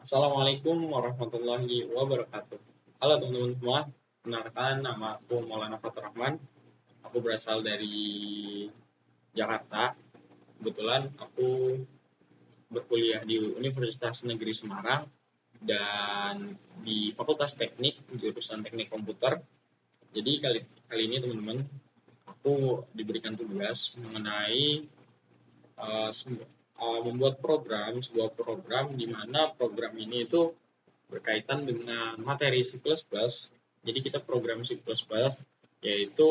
Assalamualaikum warahmatullahi wabarakatuh. Halo teman-teman semua, kenalkan nama aku Maulana Fatur Rahman. Aku berasal dari Jakarta. Kebetulan aku berkuliah di Universitas Negeri Semarang dan di Fakultas Teknik, jurusan Teknik Komputer. Jadi kali ini teman-teman, aku diberikan tugas mengenai uh, membuat sebuah program di mana program ini itu berkaitan dengan materi C++. Jadi kita program C++ yaitu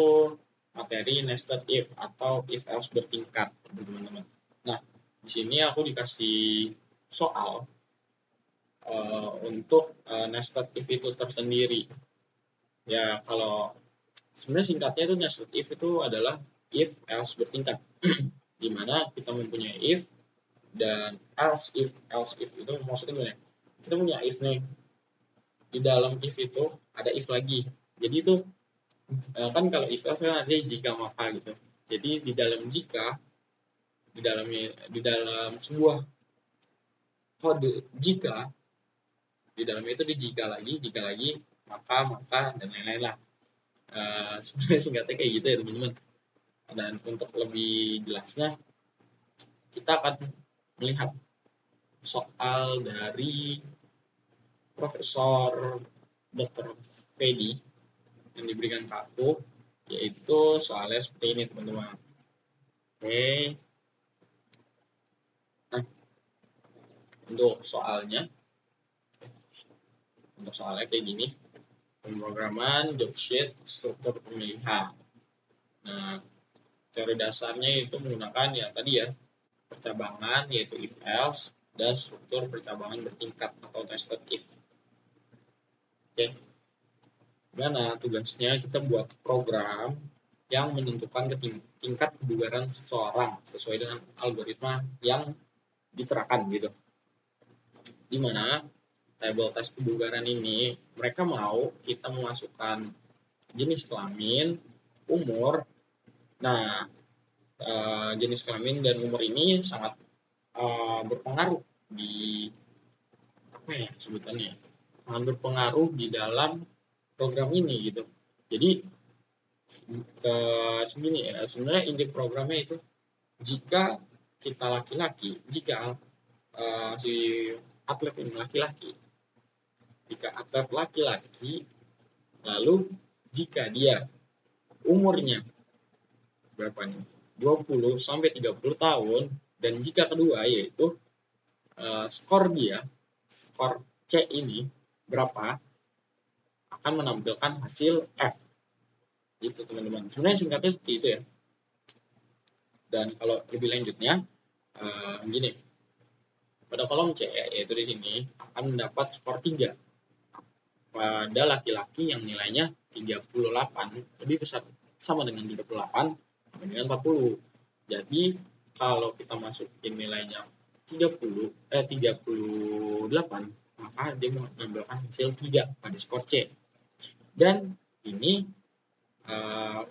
materi nested if atau if else bertingkat, teman-teman. Nah, di sini aku dikasih soal untuk nested if itu tersendiri. Ya, kalau sebenarnya singkatnya itu nested if itu adalah if else bertingkat. Di mana kita mempunyai if dan else if itu maksudnya gimana? Kita punya if nih, di dalam if itu ada if lagi. Jadi itu kan kalau if else kan ada jika maka gitu. Jadi di dalam jika, di dalam sebuah kode jika, di dalamnya itu di jika lagi, maka dan lain-lain lah. Sebenarnya singkatnya kayak gitu ya teman-teman. Dan untuk lebih jelasnya kita akan melihat soal dari Profesor Dr. Fedi yang diberikan ke aku, yaitu soalnya seperti ini teman-teman. Oke, nah untuk soalnya kayak gini, pemrograman, job sheet, struktur pemilihan. Nah, teori dasarnya itu menggunakan ya tadi ya, percabangan yaitu if else dan struktur percabangan bertingkat atau nested if. Oke, gimana tugasnya? Kita buat program yang menentukan tingkat kebugaran seseorang sesuai dengan algoritma yang diterapkan gitu. Di mana table tes kebugaran ini mereka mau kita memasukkan jenis kelamin, umur. Nah, jenis kelamin dan umur ini sangat berpengaruh di apa ya sebutannya? Sangat berpengaruh di dalam program ini gitu. Jadi ke segini ya, sebenarnya inti programnya itu jika kita laki-laki, jika si atlet ini laki-laki, jika atlet laki-laki, lalu jika dia umurnya berapa nih? 20 sampai 30 tahun, dan jika kedua yaitu skor C ini berapa, akan menampilkan hasil F. Gitu teman-teman. Sebenarnya singkatnya seperti itu ya. Dan kalau lebih lanjutnya gini. Pada kolom C yaitu di sini akan mendapat skor 3 pada laki-laki yang nilainya 38 lebih besar sama dengan 38 sama dengan 40. Jadi kalau kita masukin nilainya 38, maka dia menambahkan hasil 3 pada skor C. Dan ini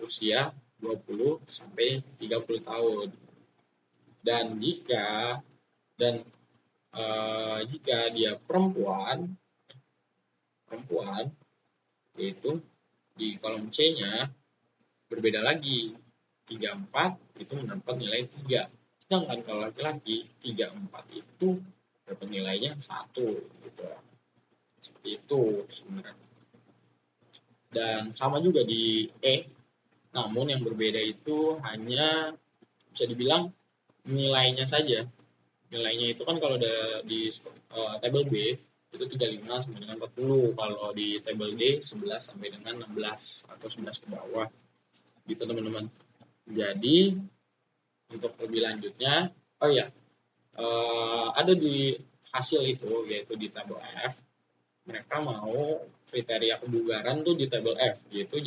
usia 20 sampai 30 tahun. Dan jika dia perempuan yaitu di kolom C-nya berbeda lagi. 34 itu mendapat nilai 3. Sedangkan kalau laki-laki 34 itu dapat nilainya 1 gitu. Seperti itu sebenarnya. Dan sama juga di E, namun yang berbeda itu hanya bisa dibilang nilainya saja. Nilainya itu kan kalau di tabel B itu 35 sampai dengan 40, kalau di tabel D 11 sampai dengan 16 atau 11 ke bawah gitu teman-teman. Jadi untuk lebih lanjutnya, oh ya, ada di hasil itu yaitu di tabel F, mereka mau kriteria kebugaran tuh di tabel F yaitu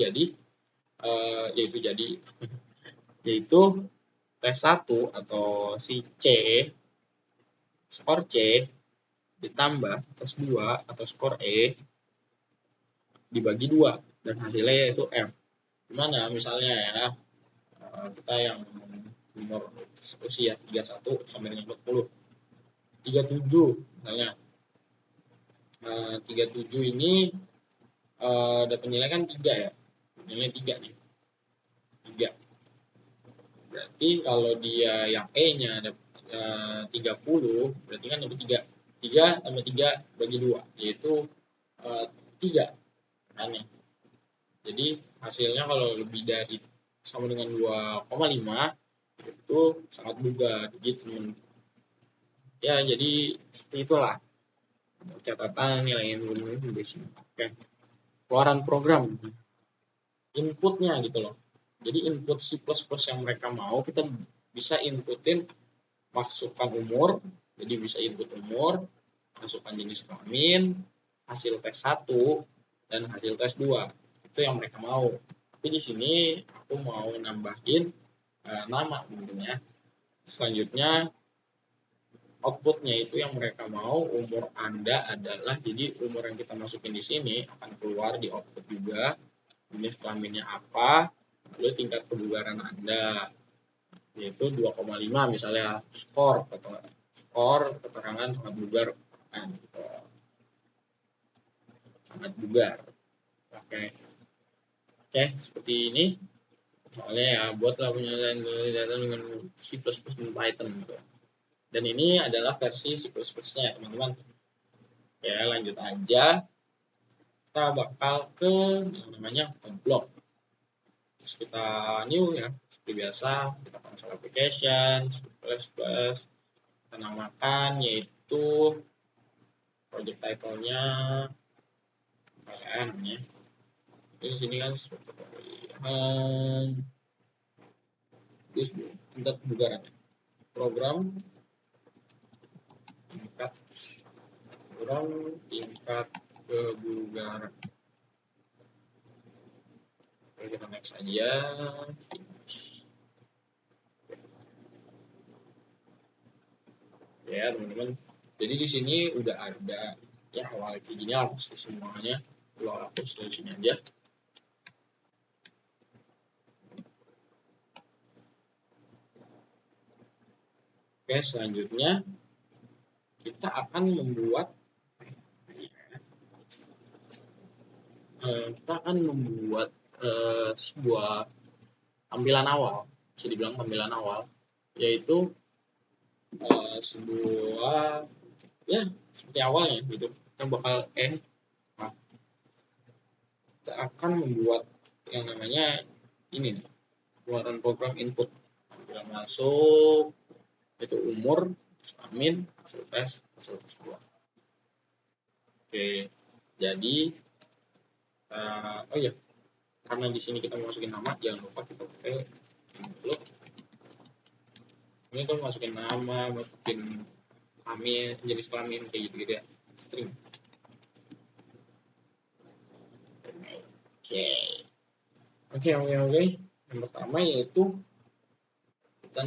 T1 atau si C, skor C ditambah tes 2 atau skor E dibagi 2 dan hasilnya yaitu F. Gimana misalnya ya, kita yang umur usia 31 sampai dengan 40, 37 misalnya. 37 ini dapat nilai kan 3 ya, nilai 3 nih, 3. Berarti kalau dia yang E-nya ada 30, berarti kan dapat 3. 3 tambah 3 bagi 2, yaitu 3. Aneh. Jadi hasilnya kalau lebih dari sama dengan 2,5 itu sangat bugar gitu. Ya, jadi seperti itulah catatan nilai ilmu di sini. Oke. Keluaran program, inputnya gitu loh. Jadi input C++ yang mereka mau kita bisa inputin, masukkan umur, jadi bisa input umur, masukkan jenis kelamin, hasil tes 1 dan hasil tes 2. Itu yang mereka mau. Tapi di sini aku mau nambahin nama tentunya. Selanjutnya outputnya itu yang mereka mau umur Anda adalah, jadi umur yang kita masukin di sini akan keluar di output juga, jenis kelaminnya apa, lalu tingkat kebugaran Anda, yaitu 2,5 misalnya, skor keterangan sangat bugar, gitu. Sangat bugar. Oke, seperti ini. Soalnya ya buatlah penjelasan data dengan C++ dan Python gitu. Dan ini adalah versi C++ nya teman-teman. Ya, lanjut aja. Kita bakal ke yang namanya block. Terus kita new ya, seperti biasa kita console application C++, kita namakan yaitu project title-nya apa ya namanya. Di sini kan tingkat kebugaran program tingkat kebugaran. Kita next aja. Ya teman-teman, jadi di sini udah ada ya awal kayak gini lah pasti semuanya. Lo hapus dari sini aja. Oke, selanjutnya kita akan membuat sebuah tampilan awal, bisa dibilang tampilan awal, yaitu sebuah ya seperti awalnya gitu. Kita bakal kita akan membuat yang namanya ini nih, keluaran program input, tampilan masuk, itu umur, kelamin, hasil tes 2. Oke, jadi oh iya, karena di sini kita masukin nama, jangan lupa kita pakai include. Ini tuh masukin nama, masukin kelamin, jenis kelamin kayak gitu ya, string. Oke. Yang pertama yaitu kita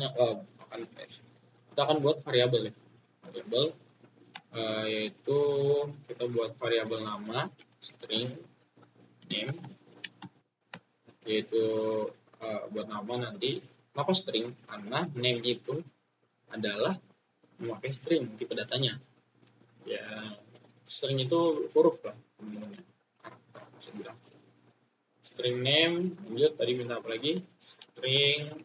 akan buat variabel ya. Variabel yaitu kita buat variabel nama string name, yaitu buat nama nanti. Kenapa string? Karena name itu adalah memakai string tipe datanya. Ya, string itu huruf lah. String name, lanjut tadi minta apa lagi? String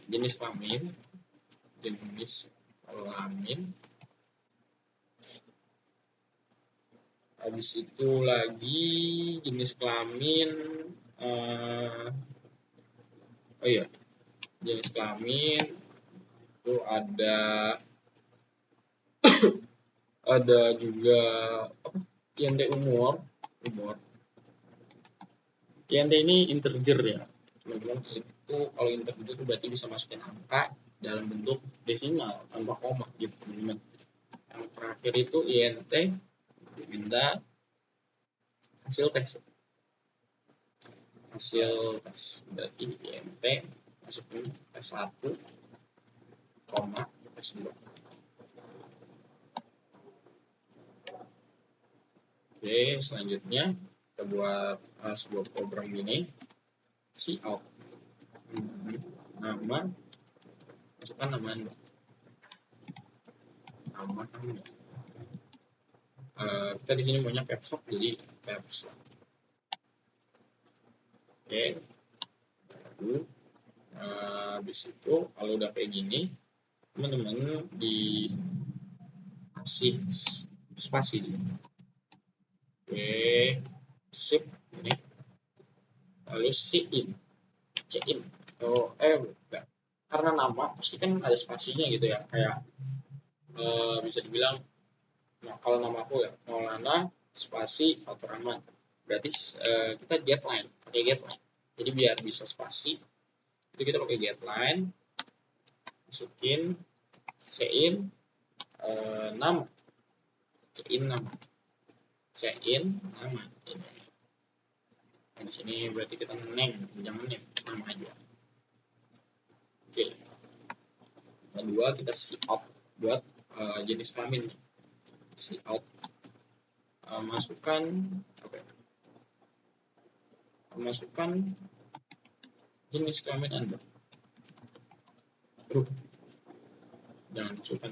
jenis kelamin. Habis itu lagi jenis kelamin jenis kelamin itu ada juga INT umur. INT ini integer ya teman-teman. Itu kalau integer itu berarti bisa masukin angka dalam bentuk desimal tanpa koma gitu teman-teman. Yang terakhir itu INT minta hasil tes berarti INT masukin tes 1 koma tes 2. Oke, selanjutnya kita buat sebuah program ini, cout. Nama, masukkan nama Anda. Kita di sini maunya caps lock, jadi caps lock. Oke. Lalu habis itu kalau udah kayak gini, teman-teman dikasih spasi dulu. Oke, sip ini. Lalu check in. Enggak. Karena nama pasti kan ada spasinya gitu ya, kayak bisa dibilang, nah, kalau nama aku ya Maulana spasi Faturrahman, berarti kita pakai getline. Jadi biar bisa spasi itu kita pakai getline, masukin sein nama, check-in nama, ini. Nah, di sini berarti kita jangan name, nama aja. Oke. Kedua kita see out buat jenis kelamin. See out masukkan jenis kelamin Anda. Jangan masukkan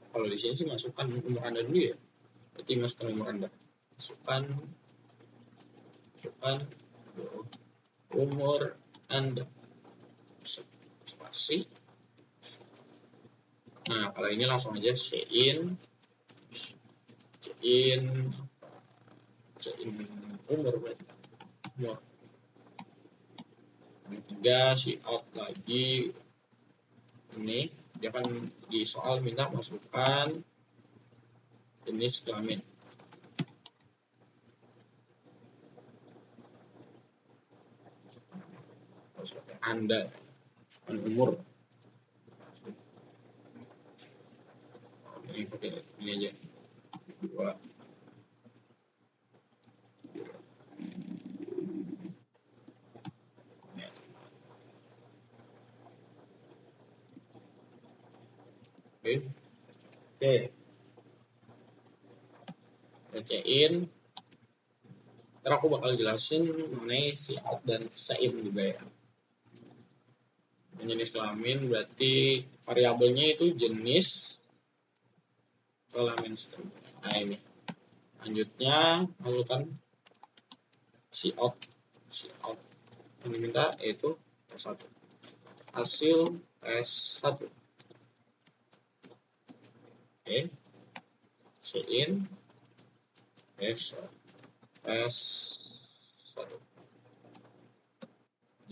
kalau di sini sih masukkan umur Anda dulu ya. Berarti masukkan umur Anda. Masukkan umur Anda. Spasi. Nah, kalau ini langsung aja sein umur berarti. Umur. Yang ketiga si out lagi. Ini dia kan di soal minta masukkan jenis kelamin. Anda umur ini pakai ini aja 2. Oke. Bacain. Ntar aku bakal jelasin mengenai si out dan sein juga ya. Jenis kelamin berarti variabelnya itu jenis kelamin string. Nah ini. Lanjutnya lakukan si out yang diminta yaitu S1. Hasil S1. Oke. Sein S1.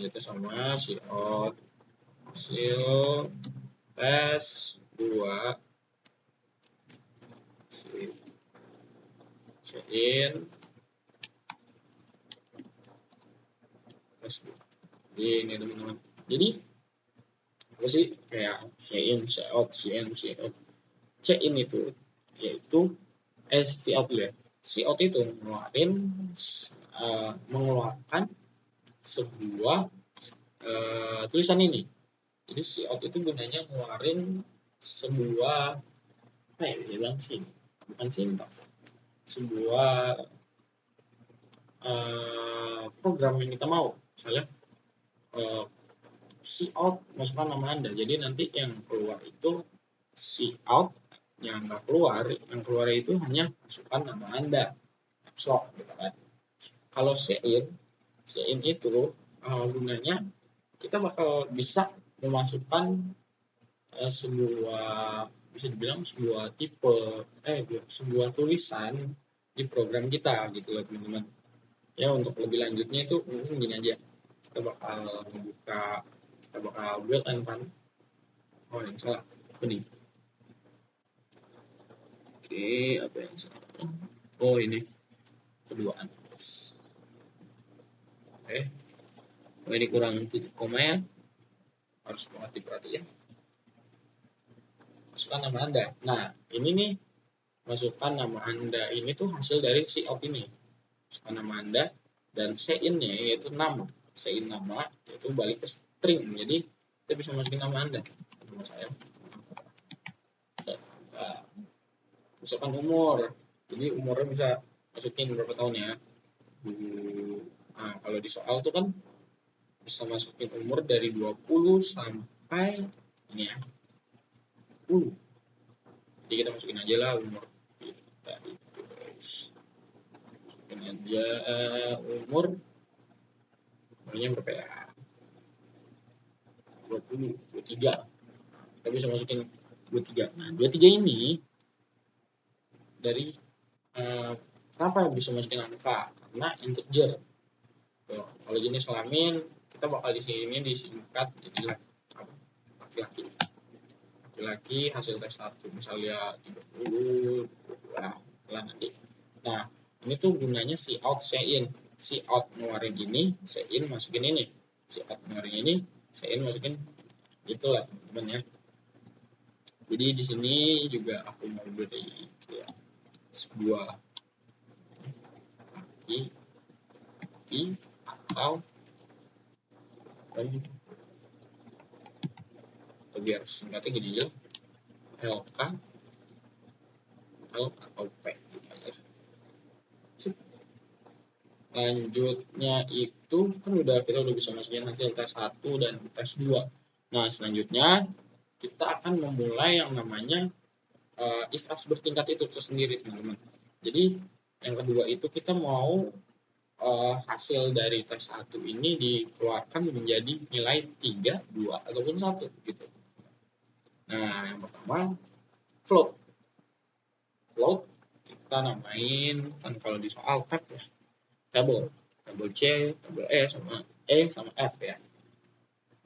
Itu sama si out hasil S2 sein S2. Jadi ini teman-teman. Jadi apa sih kayak sein, out, sein, out. Sein itu yaitu out ya. Out itu mengeluarkan sebuah tulisan ini. Jadi out itu gunanya ngeluarin sebuah apa ya bilang sih, bukan sintaks, sebuah program yang kita mau. Misalnya out masukkan nama Anda, jadi nanti yang keluar itu out, yang nggak keluar, yang keluar itu hanya masukkan nama Anda, slot gitu kan. Kalau sein itu gunanya kita bakal bisa memasukkan sebuah, bisa dibilang sebuah sebuah tulisan di program kita gitu loh teman-teman. Ya untuk lebih lanjutnya itu mungkin gini aja, kita bakal build and run. Oh yang salah, ini. Oke, apa yang salah? Oh ini keduaan. Oke. Oh ini kurang titik koma ya. Harus perhatikan. Masukkan nama Anda. Nah, ini nih masukkan nama Anda ini tuh hasil dari si out ini. Masukkan nama Anda dan sein-nya yaitu nama. Sein nama yaitu balik ke string. Jadi kita bisa masukin nama Anda. Nama saya. Masukkan umur. Jadi umurnya bisa masukin berapa tahun ya. Nah, kalau di soal tuh kan bisa masukin umur dari 20 sampai ini ya 10. Jadi kita masukin aja lah umur kita itu, masukin aja umurnya berapa ya, 20, 23. Kita bisa masukin 23. Nah 23 ini dari kenapa bisa masukin angka, karena integer. Tuh, kalau jenis kelamin kita bakal di sini disingkat jadi laki-laki. Laki-laki hasil tes 1 misalnya 30, 22 lah nanti. Nah, ini tuh gunanya si out si in. Si out ngeluarin ini, si in masukin ini. Si out ngeluarin ini, si in masukin itulah teman-teman ya. Jadi di sini juga aku mau beri ya, sebuah i atau biar singkatnya gini aja, LK L atau P gitu aja. Lanjutnya itu kan kita udah bisa masukin hasil tes 1 dan tes 2. Nah, selanjutnya kita akan memulai yang namanya if else bertingkat itu tersendiri, teman-teman. Jadi yang kedua itu kita mau hasil dari tes 1 ini dikeluarkan menjadi nilai 3, 2 ataupun 1 gitu. Nah, yang pertama float. Float kita namain kan kalau di soal type ya, table C, table E sama F ya.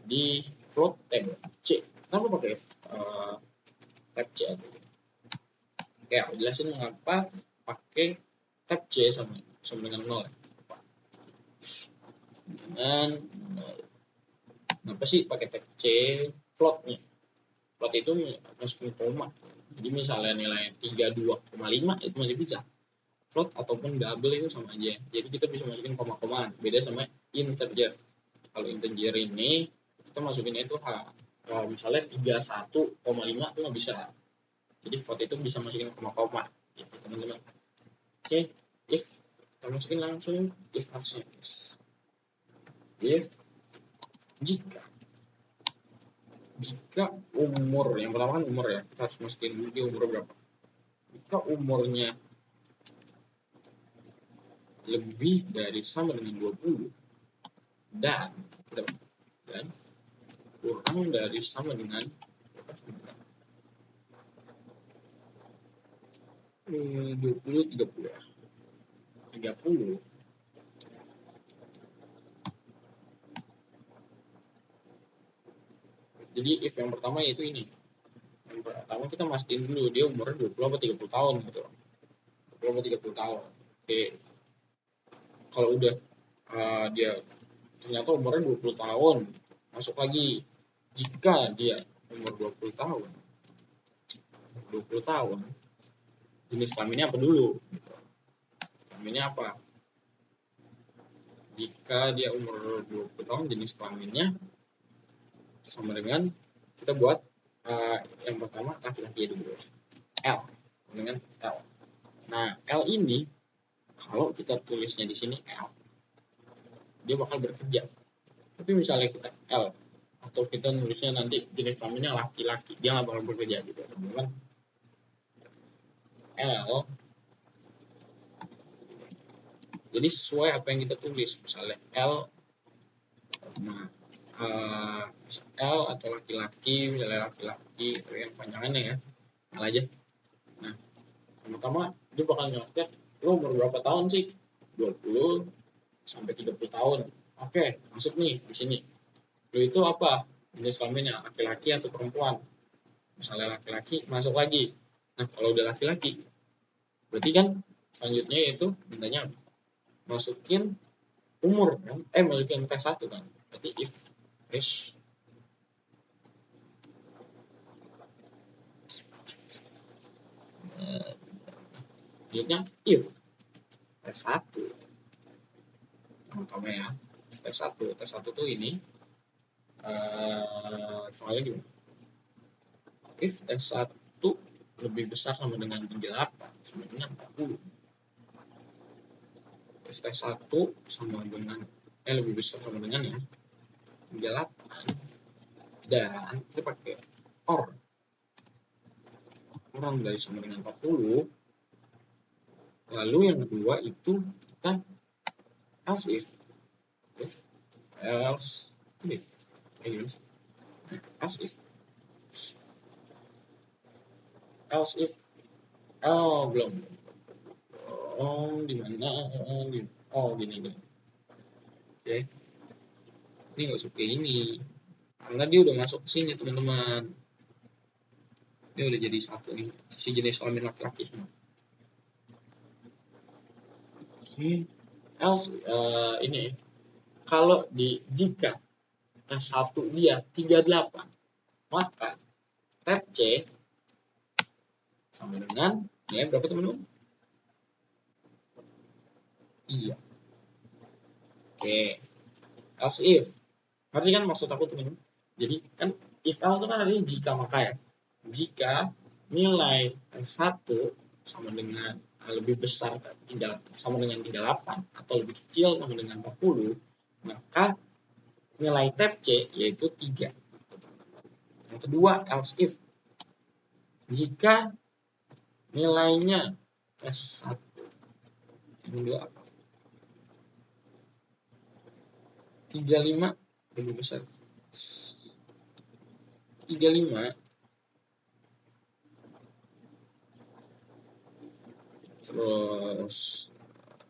Di float table C. Kenapa pakai type C aja? Oke, aku jelasin mengapa pakai type C sama dengan 0 ya. Dengan 0. Kenapa sih pakai type C? Floatnya. Float itu masukin koma. Jadi misalnya nilai 32,5 itu masih bisa. Float ataupun double itu sama aja. Jadi kita bisa masukin koma-komaan. Beda sama integer. Kalau integer ini kita masukinnya itu kalau misalnya 31,5 itu nggak bisa. Jadi float itu bisa masukin koma-koma gitu teman-teman. Oke, if kita masukin langsung if else. If jika umur, yang pertama kan umur ya, kita harus masukin dulu dia umur berapa. Jika umurnya lebih dari sama dengan 20 dan kurang dari sama dengan 20, 30 ya. 30. Jadi if yang pertama yaitu ini. Yang pertama kita mastiin dulu dia umurnya 20 atau 30 tahun gitu. 20 atau 30 tahun. Oke. Kalau udah dia ternyata umurnya 20 tahun, masuk lagi. Jika dia umur 20 tahun, jenis kelaminnya apa dulu? Kelaminnya apa? Jika dia umur 20 tahun, jenis kelaminnya sama dengan kita buat yang pertama laki-laki dulu, L dengan L. Nah, L ini kalau kita tulisnya di sini L, dia bakal bekerja. Tapi misalnya kita L atau kita nulisnya nanti jenis kelaminnya laki-laki, dia nggak bakal bekerja gitu, teman-teman. L jadi sesuai apa yang kita tulis, misalnya L, nah L atau laki-laki, misalnya laki-laki yang panjangannya ya L aja. Nah, pertama dia bakal nyontek lo umur berapa tahun sih, 20 sampai 30 tahun. Oke, masuk nih di sini. Lo itu apa jenis kelaminnya, laki-laki atau perempuan? Misalnya laki-laki, masuk lagi. Nah, kalau udah laki-laki berarti kan selanjutnya yaitu mintanya masukin umur kan, masukin tes 1 kan. Berarti if selanjutnya if tes 1 contohnya ya, tes 1 tuh ini soalnya gimana, if tes 1 lebih besar sama dengan 38 sebenarnya 40. if T1 sama dengan lebih besar sama dengan ya 38 dan kita pakai OR kurang dari sama dengan 40. Lalu yang kedua itu kita else if else if belum di mana gini. Oke. Ini nggak usah kayak ini karena dia udah masuk ke sini teman-teman. Ini udah jadi satu nih si jenis kelamin laki-laki semua. Else ini kalau jika T1 dia 38 maka tab C sama dengan nilai berapa teman-teman? Iya. Oke. Else if. Ngerti kan maksud aku teman-teman? Jadi kan if else itu kan artinya jika maka ya. Jika nilai T1 sama dengan lebih besar sama dengan 38 atau lebih kecil sama dengan 40, maka nilai tab C yaitu 3. Yang kedua, else if. Jika nilainya S1 ini dua apa? 35 lebih besar. 35 terus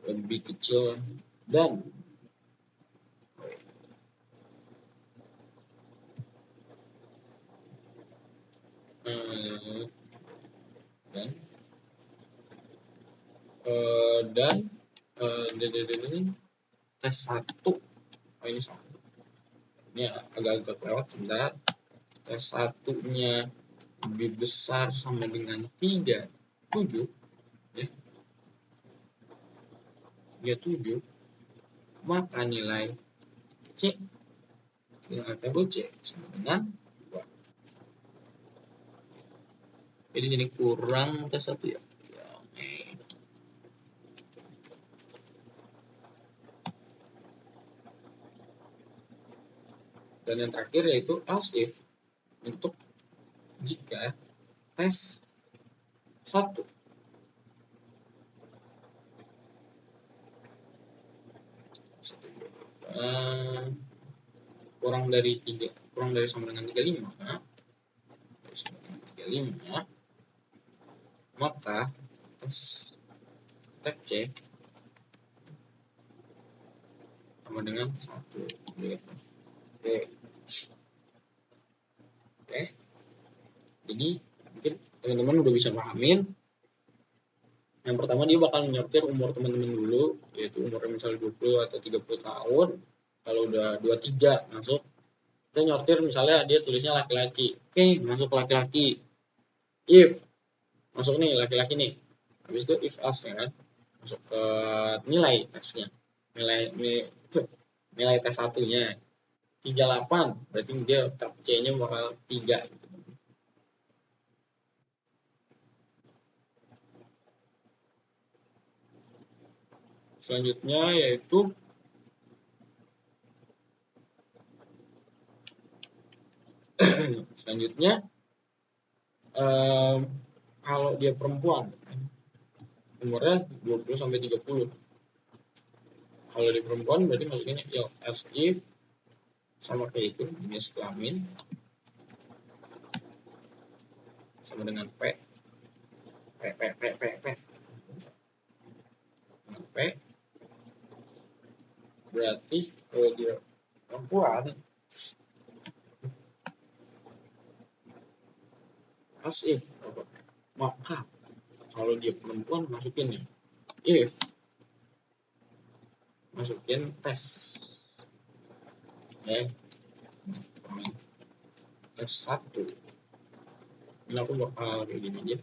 lebih kecil dan T1 ini sama. Ini agak-agak lewat sebentar. T1 nya lebih besar sama dengan 37 ya. 37 maka nilai C dengan tabel C sama dengan 2. Jadi sini kurang T1 ya. Dan yang terakhir yaitu else if untuk jika T1 kurang dari sama dengan 35 maka tab C sama dengan 1. Oke. Jadi mungkin teman-teman udah bisa pahamin. Yang pertama dia bakal nyortir umur teman-teman dulu, yaitu umurnya misalnya 20 atau 30 tahun. Kalau udah 23 masuk, kita nyortir misalnya dia tulisnya laki-laki. Oke, masuk laki-laki. If masuk nih laki-laki nih. Habis itu if else ya kan. Masuk ke nilai tesnya. Nilai tes satunya 38, berarti dia tab C-nya bakal 3 gitu. Selanjutnya yaitu kalau dia perempuan umurnya 20 sampai 30. Kalau dia perempuan berarti masukinnya as if sama kayak itu, jenis kelamin sama dengan P berarti kalau dia perempuan as if maka kalau dia perempuan masukin nih if masukin tes ya tes 1. Ini aku bakal kayak gini aja.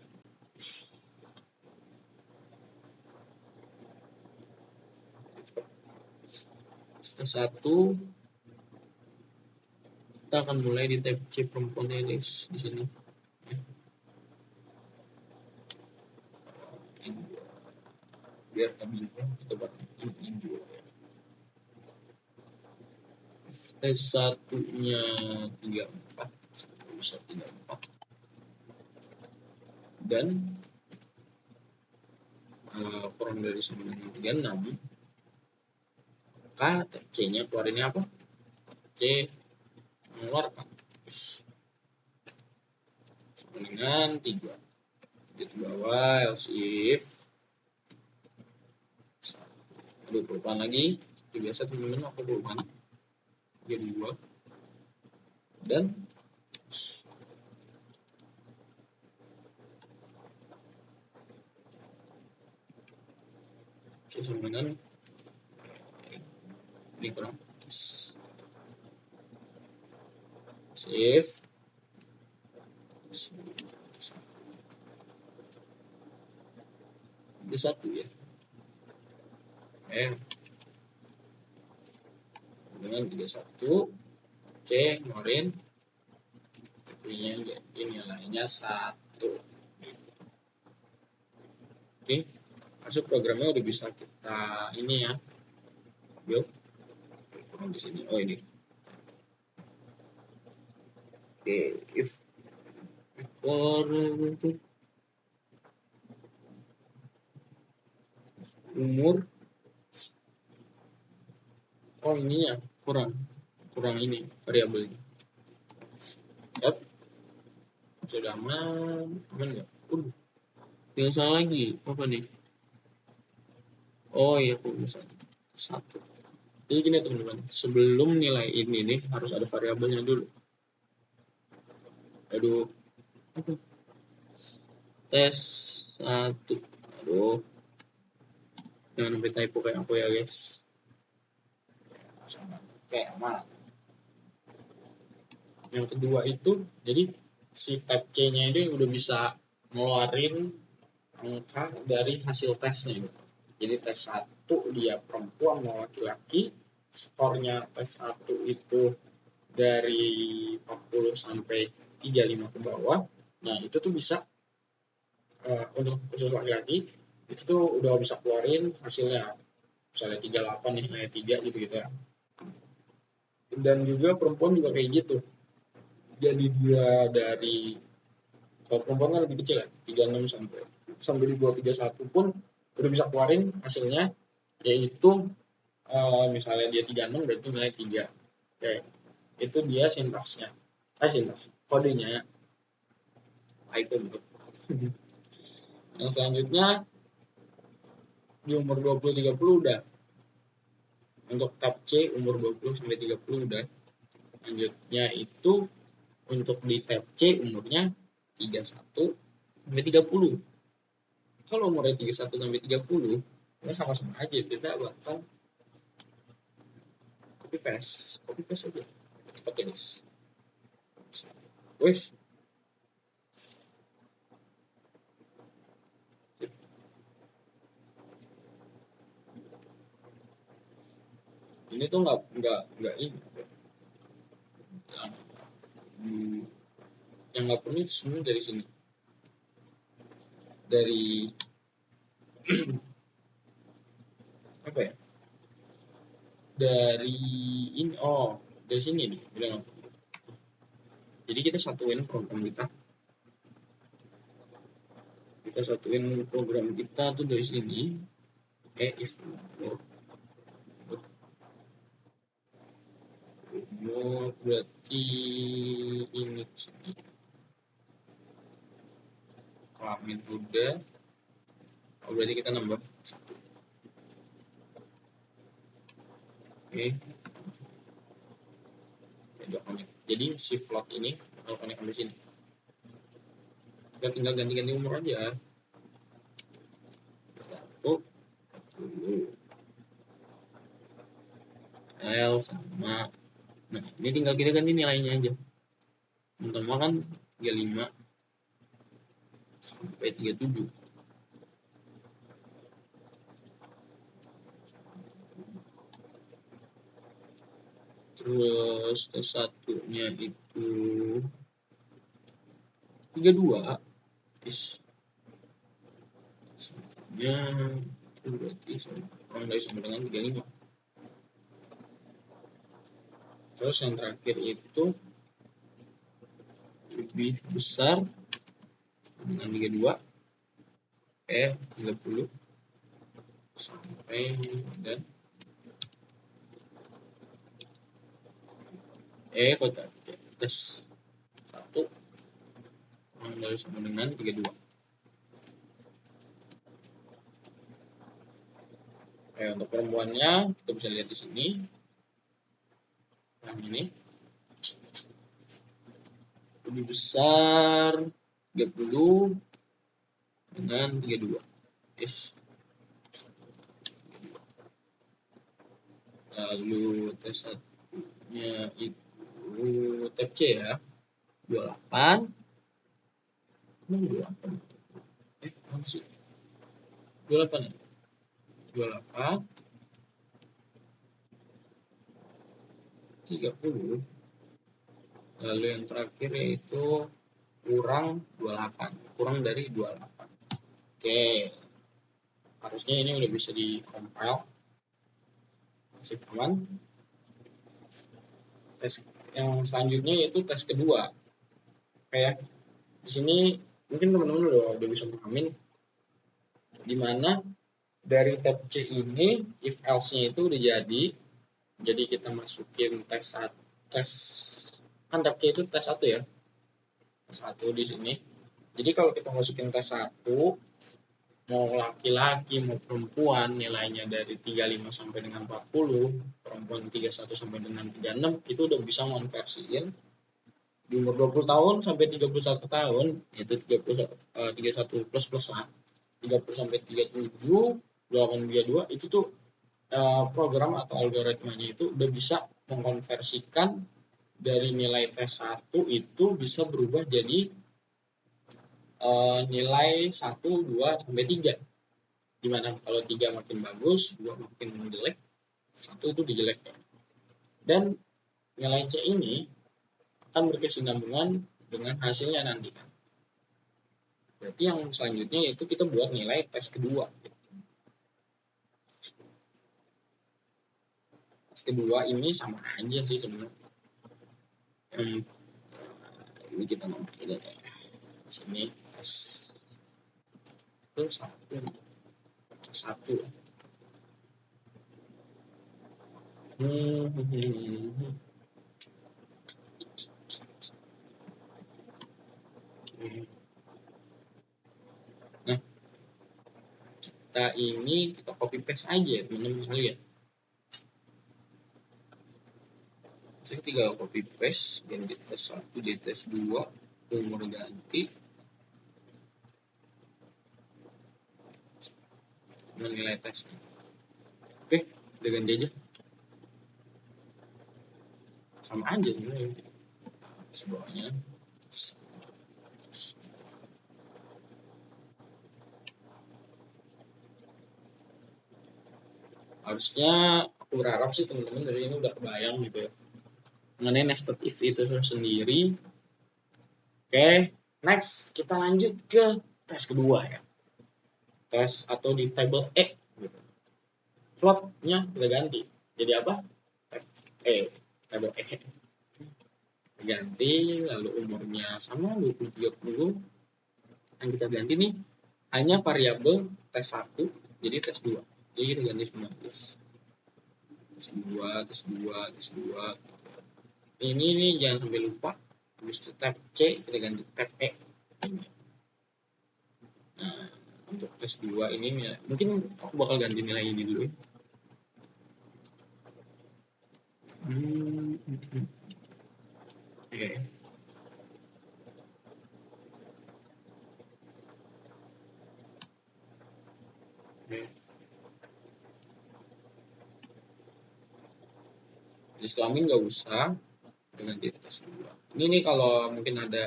Tes 1 kita akan mulai di tab C perempuannya ini di sini. biar kita buat hijau. S1 nya 34 bisa 34 dan kurang dari 936, maka C nya keluarinnya apa? C mengeluarkan dengan 3 di bawah else if perubahan lagi biasa teman-teman aku perubahan jadi 2 dan C sama dengan ini kurang save di 1 ya dengan 31 C ngeluarin ini nilainya 1. Oke, masuk programnya udah bisa kita ini ya. Yuk, kurang di sini. Oh ini. Oke, if for umur, oh ini ya kurang ini variabelnya. Yap, sudah aman nggak? Tinggal salah lagi apa nih? Oh iya, aku misalnya 1. Jadi gini teman-teman, sebelum nilai ini nih harus ada variabelnya dulu. Aduh, tes 1. Aduh, jangan sampai typo kayak aku ya guys. Kayak aman. Yang kedua itu, jadi si type C-nya ini udah bisa ngeluarin angka dari hasil tesnya gitu. Jadi tes 1 dia perempuan mau laki-laki, skornya tes 1 itu dari 40 sampai 35 ke bawah. Nah, itu tuh bisa untuk khusus laki-laki itu tuh udah bisa keluarin hasilnya. Misalnya 38 nih, nilai 3 gitu ya. Dan juga perempuan juga kayak gitu. Jadi dia dari kalau perempuan kan lebih kecil ya, 36 sampai di bawah 31 pun udah bisa keluarin hasilnya, yaitu misalnya dia 36 berarti nilai 3. Oke, itu dia sintaksnya. Sintaks kodenya itu. Yang selanjutnya di umur 20-30 udah. Untuk tab C umur 20 sampai 30 udah. Selanjutnya itu untuk di tab C umurnya 31 sampai 30. Kalau umurnya 31 sampai 30, ya sama-sama aja, kita bakal copy paste aja. Pakai this. Wes. Ini tuh nggak ini. Yang nggak perlu semua dari sini. Dari apa ya? Dari ini, dari sini nih, udah nggak perlu. Jadi kita satuin program kita. Kita satuin program kita tuh dari sini. If umur berarti ini sini. Kelamin udah. Oh, berarti kita nambah 1. Oke. Jadi si float ini kalau connect di sini. Kita tinggal ganti-ganti umur aja. L sama. Nah, ini tinggal kita ganti nilainya aja. Pertama kan 35 sampai 37. Terus tes 1-nya itu 32. Is. Nya berarti kurang dari sama dengan 35. Terus yang terakhir itu lebih besar dengan 32. 30 sampai dan kota plus 1 kurang dari sama dengan 32. Untuk perempuannya kita bisa lihat di sini. Yang ini lebih besar 30 dengan 32. Yes. Lalu tes satunya itu tab C ya, 28. 28. Apa sih? 28 ya? 28 30. Lalu yang terakhir yaitu kurang 28, kurang dari 28. Oke, harusnya ini udah bisa di compile. Masih aman. Tes yang selanjutnya yaitu tes kedua. Kayak di sini mungkin teman-teman udah bisa pahamin di mana dari tab C ini if else-nya itu udah jadi kita masukin tes kan tab C itu tes 1 ya. Tes 1 di sini. Jadi kalau kita masukin tes 1 mau laki-laki mau perempuan nilainya dari 35 sampai dengan 40, perempuan 31 sampai dengan 36 itu udah bisa ngonversiin di umur 20 tahun sampai 31 tahun itu 31 plus lah 30 sampai 37 832 itu tuh program atau algoritmanya itu udah bisa mengkonversikan dari nilai tes 1 itu bisa berubah jadi nilai 1, 2, sampai 3. Dimana kalau 3 makin bagus, 2 makin jelek, 1 itu dijelek. Dan nilai C ini akan berkesinambungan dengan hasilnya nanti. Berarti yang selanjutnya itu kita buat nilai tes kedua. Tes kedua ini sama aja sih sebenarnya. Ini kita masukin ya. Di sini tes itu 1. Nah, kita copy paste aja teman-teman sekalian. Saya tinggal copy paste ganti tes 1 jadi tes 2, umur ganti nilai tesnya. Oke, udah ganti aja. Sama aja nih. Sebawahnya. Harusnya aku berharap sih teman-teman dari ini udah kebayang gitu ya. Mengenai nested if itu sendiri. Oke, next kita lanjut ke tes kedua ya. Tes atau di table E gitu. Floatnya kita ganti. Jadi apa? Table E. Ganti, lalu umurnya sama 20-30. Yang kita ganti nih hanya variabel tes 1, jadi tes 2. Jadi kita ganti 19. Tes 2. Ini nih jangan sampai lupa. Habis itu tab C kita ganti tab E. Nah, untuk tes 2 ini mungkin aku bakal ganti nilai ini dulu. Oke. Jenis kelamin nggak usah dengan tes 2. Ini nih kalau mungkin ada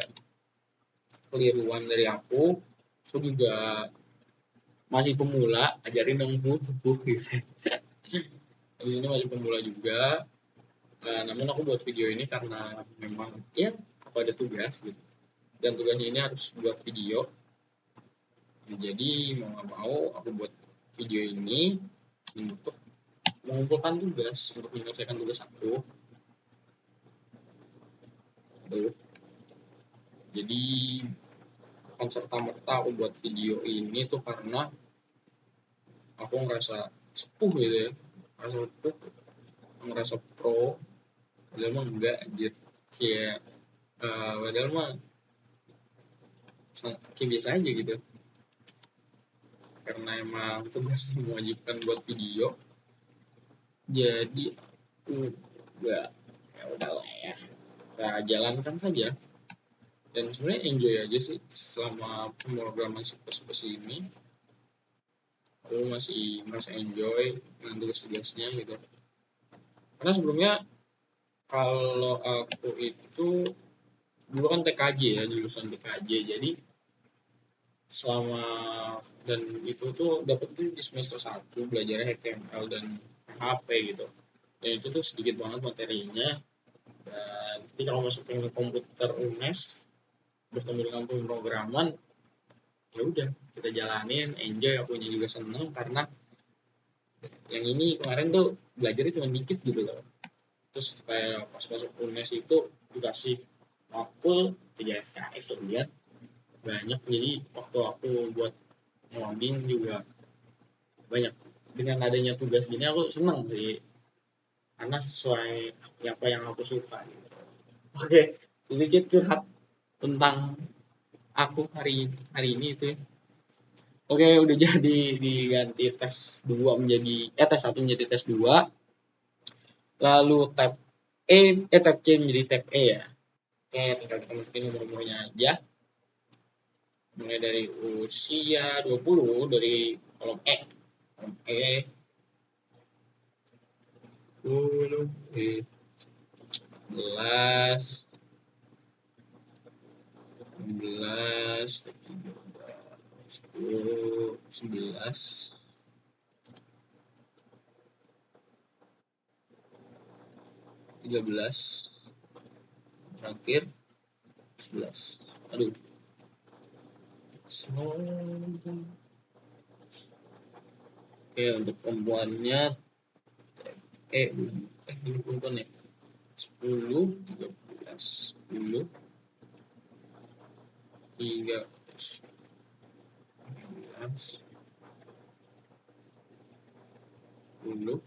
keliruan dari aku juga masih pemula, ajarin dong Bu gitu. Di sini masih pemula juga. Namun aku buat video ini karena memang ya aku ada tugas gitu. Dan tugasnya ini harus buat video. Jadi mau nggak mau aku buat video ini untuk mengumpulkan tugas, untuk menyelesaikan tugas aku. Jadi konsep serta-merta aku buat video ini tuh karena aku ngerasa sepuh gitu ya, ngerasa pro. Padahal mah enggak anjir, kayak padahal mah kayak biasa aja gitu, karena emang tugas mewajibkan buat video, jadi enggak, ya udahlah ya, kita jalankan saja. Dan sebenarnya enjoy aja sih selama pemrograman seperti ini. Aku masih merasa enjoy dengan tugas-tugasnya gitu. Karena sebelumnya kalau aku itu dulu kan TKJ ya, jurusan TKJ. Jadi selama dan itu tuh dapat tuh di semester 1 belajar HTML dan PHP gitu. Dan itu tuh sedikit banget materinya. Dan ketika kalau masuk ke komputer UNES bertemu dengan pemrograman, ya udah kita jalanin, enjoy, akunya juga seneng karena yang ini kemarin tuh belajarnya cuma dikit gitu loh. Terus kayak pas masuk UNES itu dikasih makul 3 SKS lihat banyak, jadi waktu aku buat ngoding juga banyak. Dengan adanya tugas gini aku seneng sih karena sesuai apa yang aku suka gitu. Oke, sedikit curhat tentang aku hari ini itu ya. Oke, udah jadi diganti tes 2 menjadi tes 1 menjadi tes 2. Lalu tab tab C menjadi tab E ya. Oke, tinggal kita masukin nomor-nomornya aja. Mulai dari usia 20 dari kolom E. Kolom E 10 11 11 10 11 13 terakhir 11. Aduh. Oke, untuk perempuannya ini perempuan ya. 10 13 10 13 10 8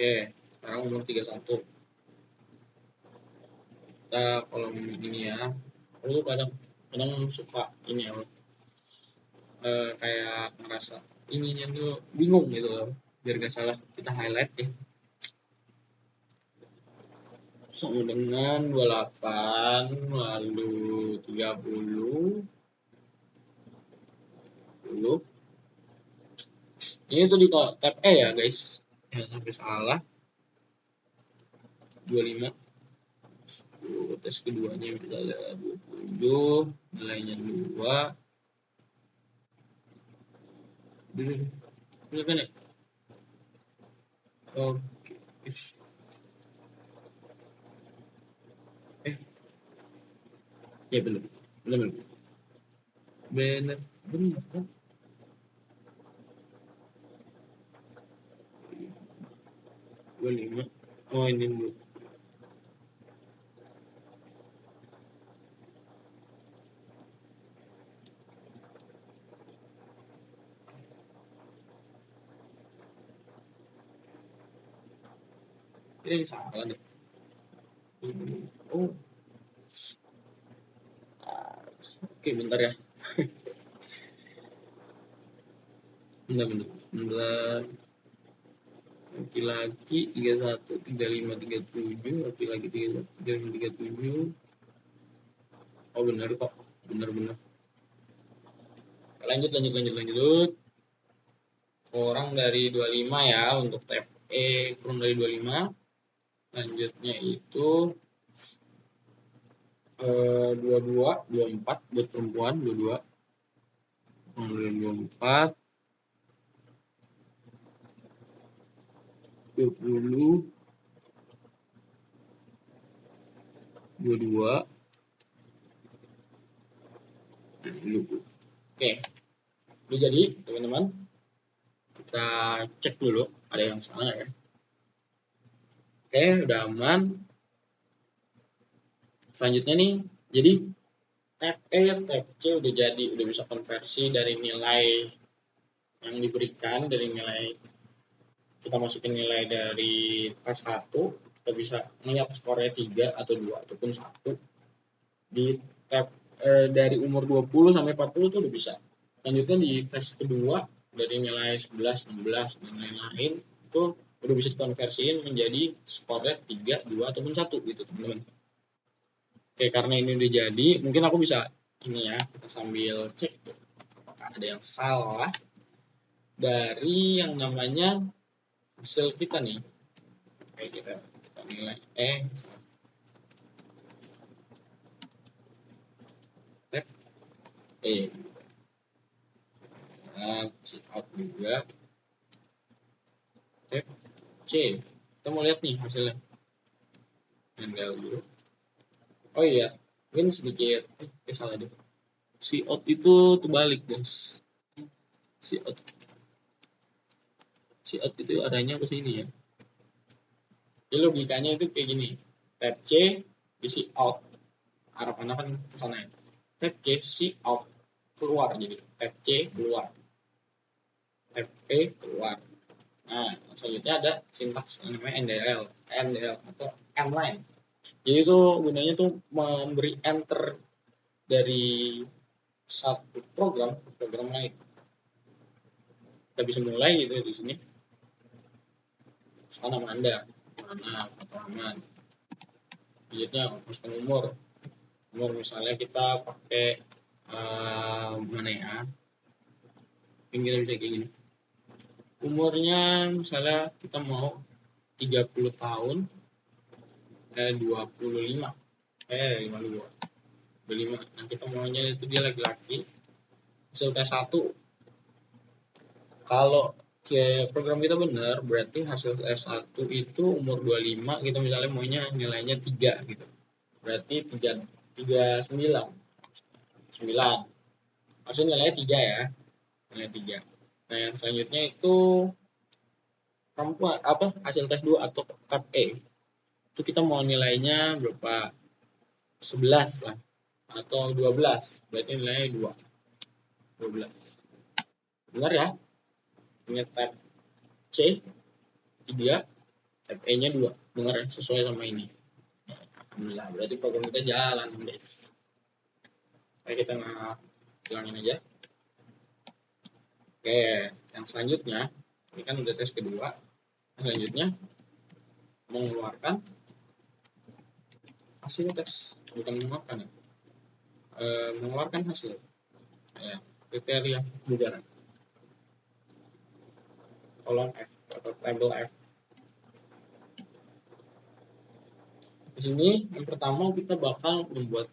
Oke, sekarang umur 31. Kita kolom ini ya. Aku kadang suka ini ya, kayak ngerasa ininya tuh bingung gitu loh. Biar gak salah kita highlight ya. Sama dengan 28 lalu 30 10. Ini tuh di tab E ya guys, jangan sampai salah. 25 tes keduanya misalnya 27, nilainya 2. Ini kan ya? Oke. Ya belum. Benar kan? 25. Oh ini dulu. Ini salah deh. Oh. Oke, bentar ya. Bentar. Laki-laki 31, 35, 37, laki-laki 31, 35, 37. Oh benar kok, benar. Lanjut. Kurang dari 25 ya untuk tab E, kurang dari 25. Lanjutnya itu 22, 24 buat perempuan, 22. Kurang dari 24. 20, 22, 20. Oke, udah jadi teman-teman. Kita cek dulu ada yang salah ya. Oke, udah aman. Selanjutnya nih, jadi tab E, tab C udah jadi, udah bisa konversi dari nilai yang diberikan, dari nilai kita masukin nilai dari tes 1, kita bisa melihat skornya 3 atau 2 ataupun 1. Di tab dari umur 20 sampai 40 itu udah bisa. Selanjutnya di tes kedua dari nilai 11, 16 dan lain-lain itu udah bisa dikonversiin menjadi skornya 3, 2 ataupun 1 gitu teman-teman. Oke, karena ini udah jadi, mungkin aku bisa ini ya, kita sambil cek apakah ada yang salah dari yang namanya hasil kita nih. Oke, kita nilai tab E. Nah, check out juga tab C. Kita mau lihat nih hasilnya. Handle dulu. Oh iya, mungkin sedikit salah deh. Si out itu terbalik, guys. Si out itu adanya ke sini ya. Jadi logikanya itu kayak gini. Tab C isi out. Harapannya kan ke sana ya. Tab C si out keluar, jadi tab C keluar. Tab E keluar. Nah, selanjutnya ada sintaks yang namanya NDL atau M-line. Jadi itu gunanya tuh memberi enter dari satu program lain. Kita bisa mulai gitu di sini. Soal nama Anda, mana aman. Selanjutnya masukkan umur misalnya kita pakai mana ya? Mungkin kita bisa kayak gini. Umurnya misalnya kita mau 30 tahun 25 52 nah kita maunya itu dia laki-laki. Hasil tes 1 kalau program kita benar berarti hasil tes 1 itu umur 25, kita misalnya maunya nilainya 3 gitu, berarti 39 hasil nilainya 3 ya, nilai 3. Nah yang selanjutnya itu perempuan hasil tes 2 atau tab E itu kita mau nilainya berapa, 11 lah atau 12, berarti nilainya 12. Benar ya? Ini tab C 3, tab E nya 2. Benar ya? Sesuai sama ini. Alhamdulillah, berarti program kita jalan guys. Oke, kita hilangin aja. Oke, yang selanjutnya ini kan udah tes kedua. Selanjutnya mengeluarkan hasil tes, bukan mengeluarkan ya. Mengeluarkan hasil ya, kriteria kebugaran, kolom F atau tabel F. Di sini yang pertama kita bakal membuat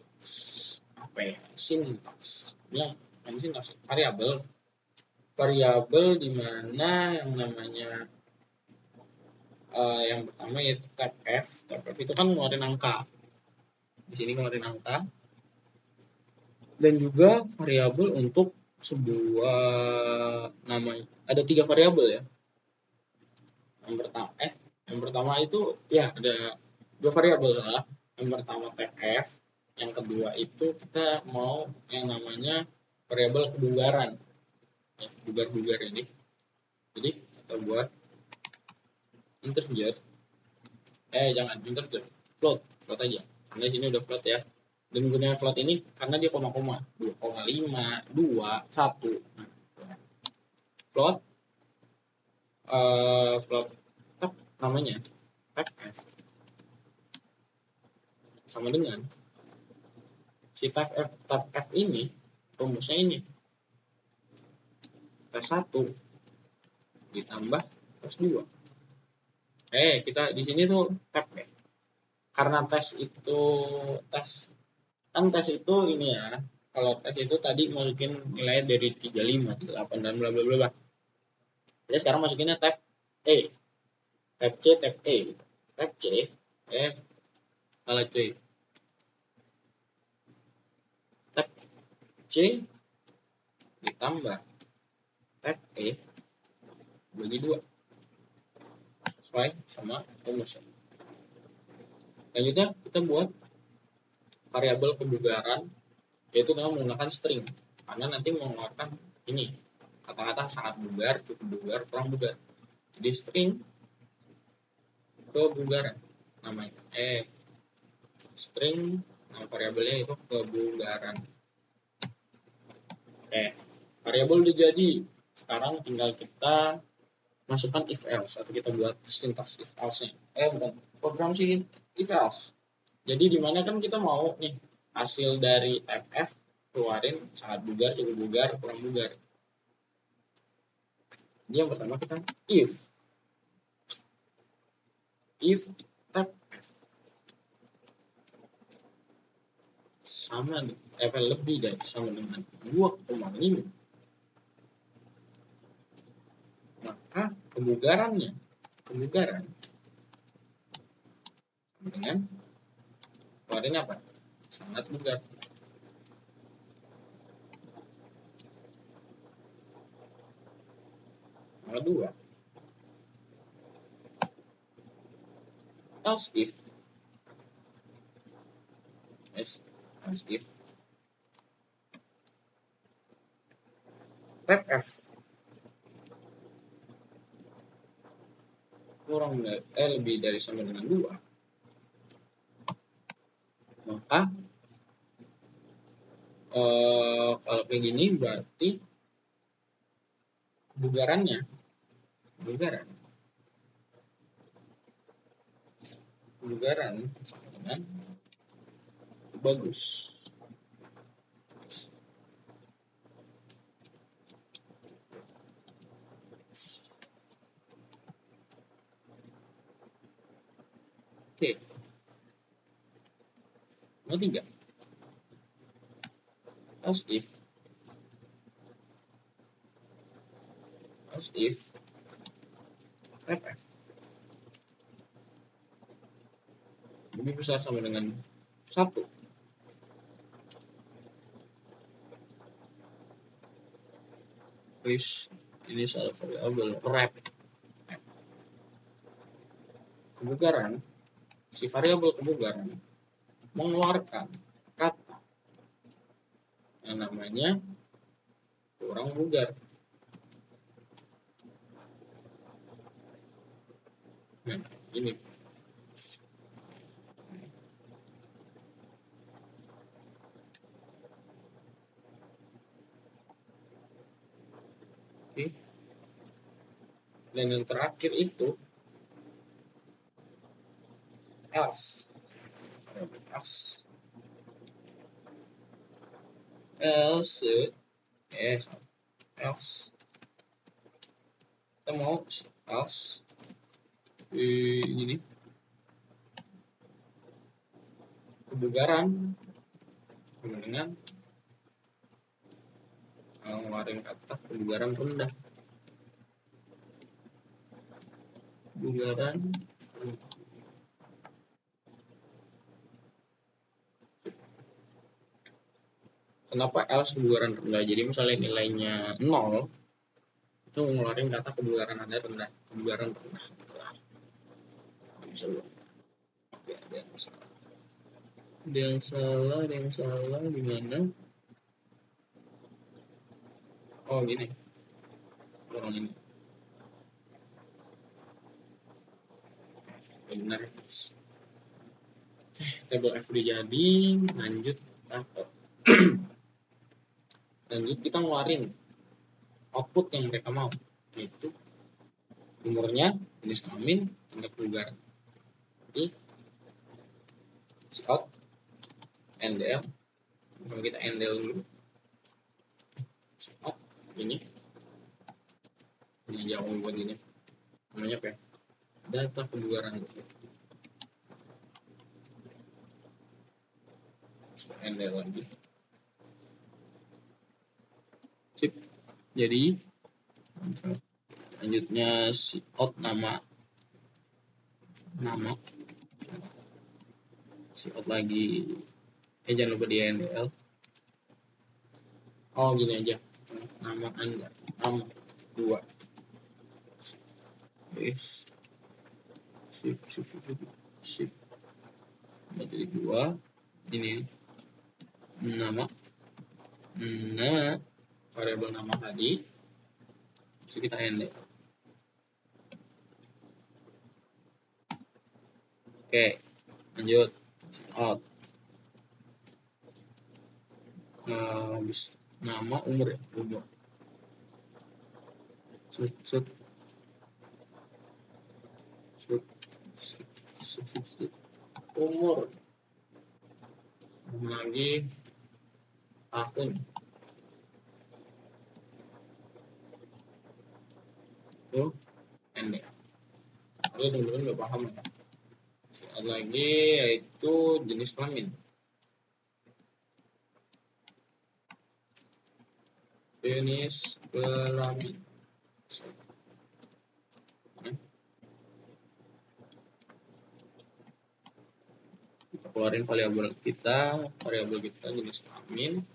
sintaks. Bilang sintaks variabel di mana yang namanya yang pertama yaitu tab F itu kan ngeluarin angka. Di sini ngeluarin angka. Dan juga variabel untuk sebuah nama, ada 3 variabel ya. Yang pertama itu ya ada 2 variabel lah. Yang pertama TF, yang kedua itu kita mau yang namanya variabel kebugaran. Ya, bugar ini. Jadi kita buat integer. Jangan integer, float aja. Karena di sini udah float ya. Dan gunanya float ini karena dia koma-koma 2,5, 2, 1. Float namanya tab F sama dengan si tab F ini rumusnya ini tes 1 ditambah tes 2. Kita di sini tuh tab F. Karena tes itu ini ya. Kalau tes itu tadi masukin nilai dari 35, 8 dan bla bla bla. Jadi sekarang masukinnya tab E. tab C, tab E. Tab C, salah cuy. Tab C ditambah tab E bagi 2 sesuai sama rumusnya. Selanjutnya kita buat variabel kebugaran, yaitu dengan menggunakan string, karena nanti mengeluarkan ini kata-kata sangat bugar, cukup bugar, kurang bugar. Jadi string kebugaran namanya, string nama variabelnya itu kebugaran. Variabel udah jadi. Sekarang tinggal kita masukkan if else, atau kita buat sintaks if else-nya. Bukan program sih if else. Jadi dimana kan kita mau nih hasil dari FF keluarin sangat bugar, cukup bugar, kurang bugar. Jadi yang pertama kita if tab F sama lebih dari sama dengan 2,5, maka kebugaran dengan keluarin apa? Sangat bugar. Nomor 2, else if tab F kurang lebih dari sama dengan 2, maka kalau kayak gini berarti kebugaran sama dengan bagus. Oke. Nomor 3, else if tab F lebih besar sama dengan 1, ini salah variabel wrap. Kebugaran, si variabel kebugaran mengeluarkan kata yang namanya kurang bugar. Nah, ini oke. Dan yang terakhir itu else kita mau else ini kebugaran dengan ngeluarin kata kebugaran rendah. Kenapa else kebugaran rendah? Jadi misalnya nilainya 0, itu ngeluarin kata kebugaran rendah. Oke, ada yang salah di mana? Oh, gini. Kurang ini. Benar. Tabel F udah jadi, lanjut kita ngeluarin output yang mereka mau, yaitu umurnya, jenis kelamin, tingkat kebugaran. Jadi out NDL, kalau kita NDL dulu, out ini jauh buat ini, namanya apa ya? Data kebugaran. NDL lagi. Sip. Jadi lanjutnya si out nama nama, out lagi, jangan lupa di NDL. Oh gini aja, nama Anda, nama 2, shift jadi 2, ini nama variabel nama tadi, terus kita NDL. Oke, lanjut out. Habis nama, umur ya, umur. Umur lagi tahun itu pendek. Lalu teman-teman udah paham ya. Soal lagi yaitu jenis kelamin. Jenis kelamin. Kita keluarin variabel kita jenis kelamin.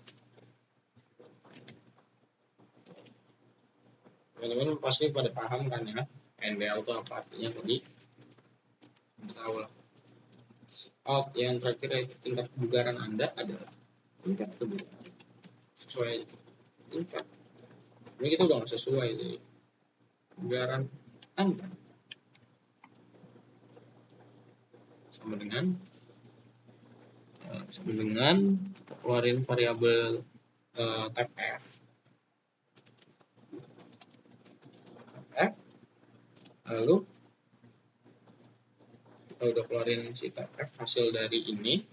Teman-teman pasti pada paham kan ya, NDL itu apa artinya tadi? Tahu lah. Out yang terakhir itu tingkat kebugaran Anda adalah tingkat kebugaran sesuai tingkat. Ini kita udah nggak sesuai sih. Kebugaran Anda sama dengan kita keluarin variabel type f. Lalu kita udah keluarin si type f, hasil dari ini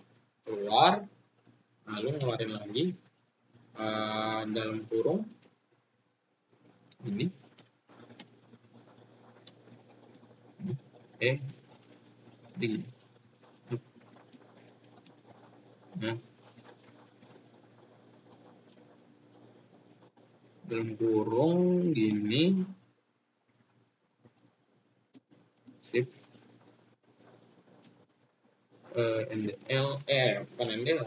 keluar, lalu ngeluarin lagi dalam kurung ini begini. Nah, dalam kurung gini, sip, NDL, bukan NDL,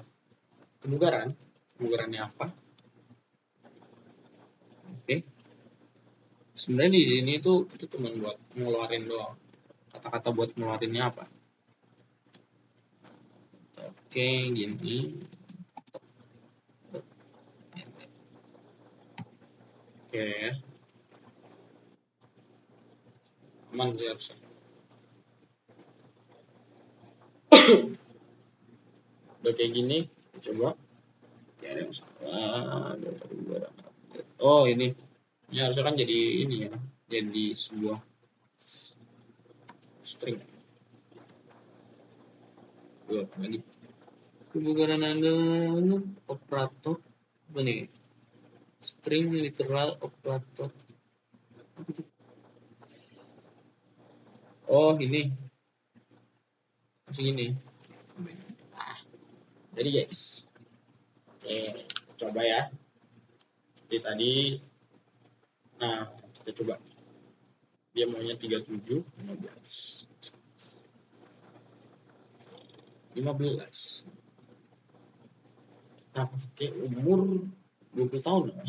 kebugarannya apa? Oke. Sebenarnya di sini tuh itu cuma buat ngeluarin doang. Kata-kata buat ngeluarinnya apa? Oke, gini. Oke. Aman sih harusnya. Udah kayak gini, coba. Oke, ada yang salah. Oh, ini harusnya kan jadi ini ya, jadi sebuah string. Lagi. Kebugaran Anda operator apa nih? String literal operator. Oh, ini. Masih ini. Jadi guys. Oke, coba ya. Jadi tadi kita coba. Dia maunya 37, 15. 15. Nah, pakai umur 20 tahun ya.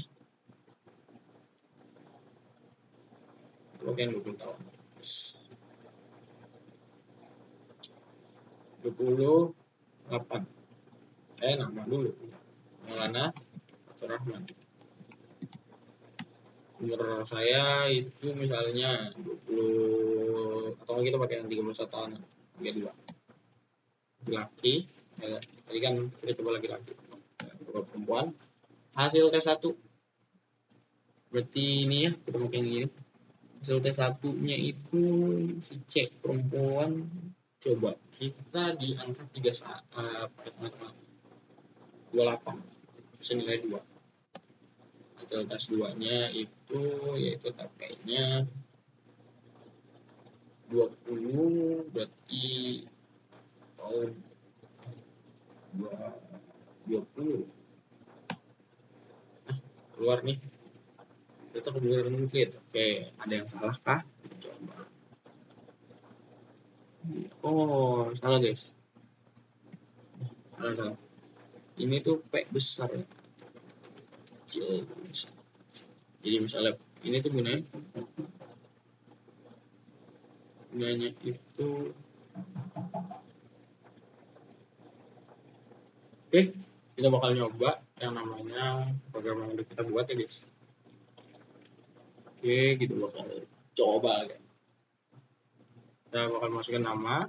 Oke, 20 tahun. 28. Nama dulu. Maulana Rahman. Umur saya itu misalnya 20, atau kita pakai yang 31 tahun, 32. Laki, tadi kan kita coba laki-laki. Perempuan, hasil tes 1. Berarti ini ya, kita pakai ini. Hasil tes 1-nya itu si C perempuan. Coba kita di angka 28, senilai 2. Hasil tes 2-nya itu yaitu TP-nya 20, berarti tahun 20. Keluar nih. Itu kebugaran nuklir. Oke, ada yang salah kah? Coba. Oh, salah guys. Salah. Ini tuh P besar ya. Jadi misalnya ini tuh gunanya itu. Oke, kita bakal nyoba yang namanya program yang udah kita buat ya guys. Oke, gitu bakal coba guys. Kita bakal masukin nama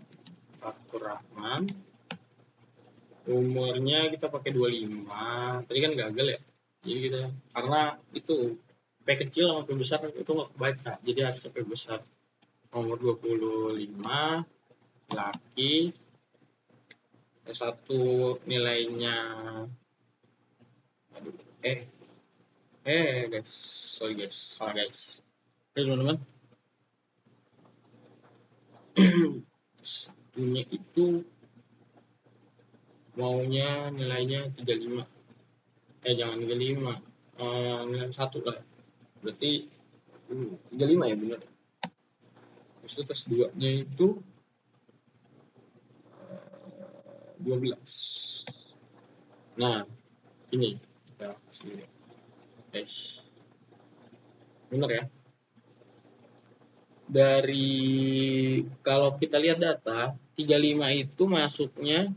Fatur Rahman. Umurnya kita pakai 25. Tadi kan gagal ya. Jadi kita karena itu P kecil sama P besar itu nggak kebaca. Jadi harus P besar. Umur 25, laki, S1 nilainya aduh, guys, sorry guys, salah guys. Oke teman-teman, satunya itu maunya nilainya 35, jangan 35, nilai 1 lah, berarti 35 ya benar. Terus itu tes 2 nya itu 12. Nah ini kita kasih guys, benar ya. Dari kalau kita lihat data 35 itu masuknya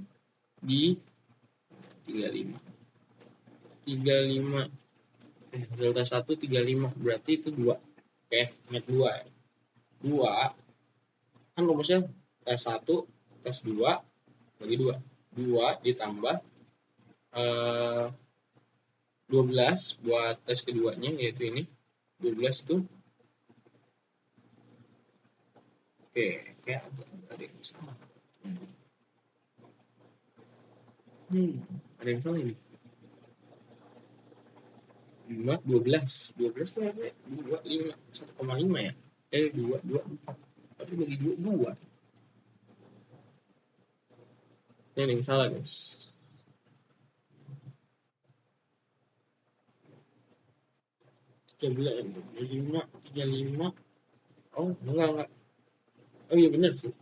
di 35 delta 1 35 berarti itu 2. Oke, ingat 2 ya. 2 kan rumusnya tes 1 tes 2 bagi 2. 2 ditambah 12 buat tes keduanya yaitu ini 12 itu oke, kayak ada yang salah. Ada yang salah ini. 12 itu apa ya? 2, 5, 1,5 ya? 2, 4. Tapi bagi 2, 2. Ini ada yang salah guys. 35. Oh, enggak. Oh iya benar sih.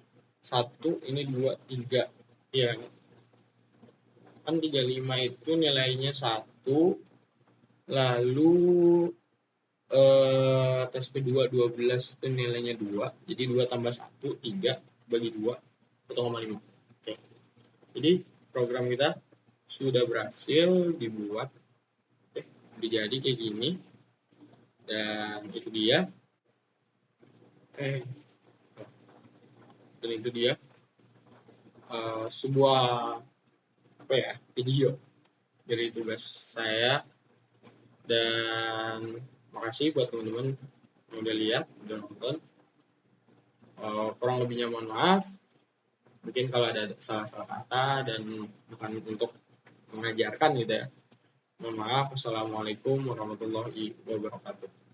1, ini 2, 3. Iya. Kan 35 itu nilainya 1, lalu tes kedua 12 itu nilainya 2. Jadi 2 tambah 1, 3 bagi 2, 1,5. Oke. Jadi program kita sudah berhasil dibuat. Oke, udah jadi kayak gini. Dan itu dia. Dan itu dia sebuah video dari tugas saya. Dan makasih buat teman-teman yang udah lihat, udah nonton. Kurang lebihnya mohon maaf. Mungkin kalau ada salah-salah kata dan bukan untuk mengajarkan gitu ya. Mohon maaf. Wassalamualaikum warahmatullahi wabarakatuh.